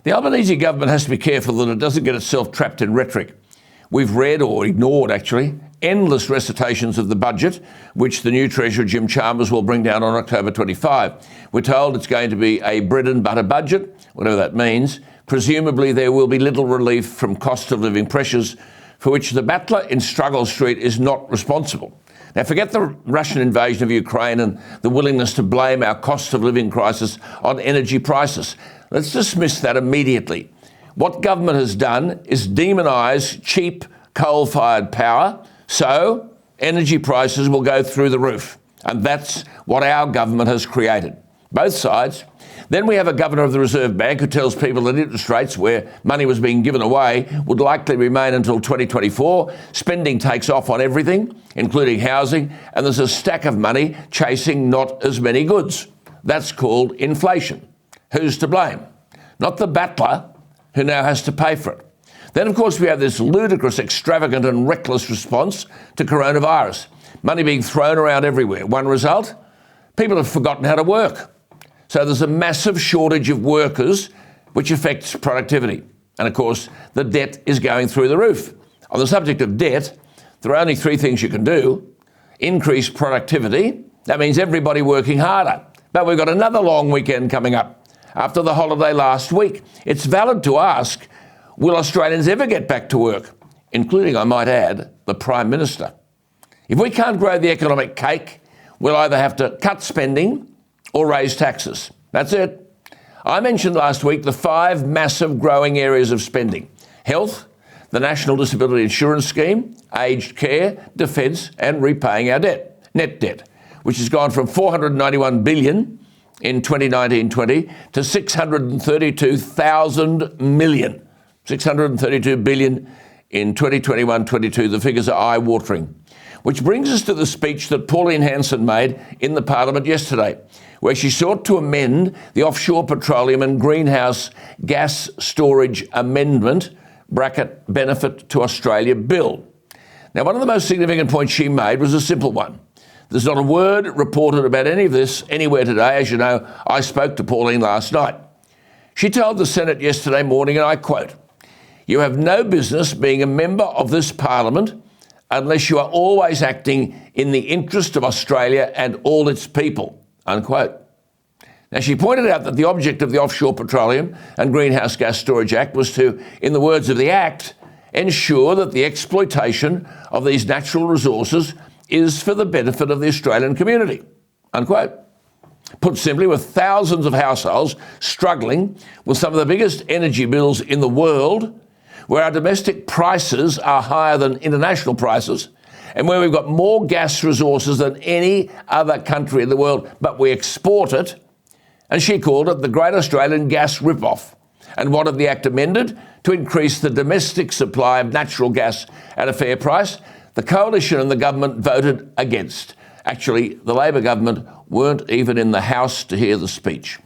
The Albanese government has to be careful that it doesn't get itself trapped in rhetoric. We've read, or ignored actually, endless recitations of the budget, which the new Treasurer Jim Chalmers will bring down on October 25. We're told it's going to be a bread and butter budget, whatever that means. Presumably there will be little relief from cost of living pressures for which the battler in Struggle Street is not responsible. Now, forget the Russian invasion of Ukraine and the willingness to blame our cost of living crisis on energy prices. Let's dismiss that immediately. What government has done is demonise cheap coal-fired power, so energy prices will go through the roof. And that's what our government has created. Both sides. Then we have a governor of the Reserve Bank who tells people that interest rates, where money was being given away, would likely remain until 2024. Spending takes off on everything, including housing, and there's a stack of money chasing not as many goods. That's called inflation. Who's to blame? Not the battler, who now has to pay for it. Then, of course, we have this ludicrous, extravagant and reckless response to coronavirus. Money being thrown around everywhere. One result? People have forgotten how to work. So there's a massive shortage of workers, which affects productivity. And of course, the debt is going through the roof. On the subject of debt, there are only three things you can do. Increase productivity. That means everybody working harder. But we've got another long weekend coming up after the holiday last week. It's valid to ask, will Australians ever get back to work? Including, I might add, the Prime Minister. If we can't grow the economic cake, we'll either have to cut spending or raise taxes. That's it. I mentioned last week the 5 massive growing areas of spending: health, the National Disability Insurance Scheme, aged care, defence and repaying our debt, net debt, which has gone from $491 billion in 2019-20 to $632,000 million. $632 billion in 2021-22. The figures are eye-watering. Which brings us to the speech that Pauline Hanson made in the Parliament yesterday, where she sought to amend the Offshore Petroleum and Greenhouse Gas Storage Amendment (Benefit to Australia) Bill. Now, one of the most significant points she made was a simple one. There's not a word reported about any of this anywhere today. As you know, I spoke to Pauline last night. She told the Senate yesterday morning, and I quote, "You have no business being a member of this Parliament unless you are always acting in the interest of Australia and all its people," unquote. Now, she pointed out that the object of the Offshore Petroleum and Greenhouse Gas Storage Act was to, in the words of the Act, ensure that the exploitation of these natural resources is for the benefit of the Australian community, unquote. Put simply, with thousands of households struggling with some of the biggest energy bills in the world, where our domestic prices are higher than international prices, and where we've got more gas resources than any other country in the world, but we export it, and she called it the Great Australian Gas Rip-Off, and wanted the Act amended to increase the domestic supply of natural gas at a fair price. The Coalition and the government voted against. Actually, the Labor government weren't even in the House to hear the speech.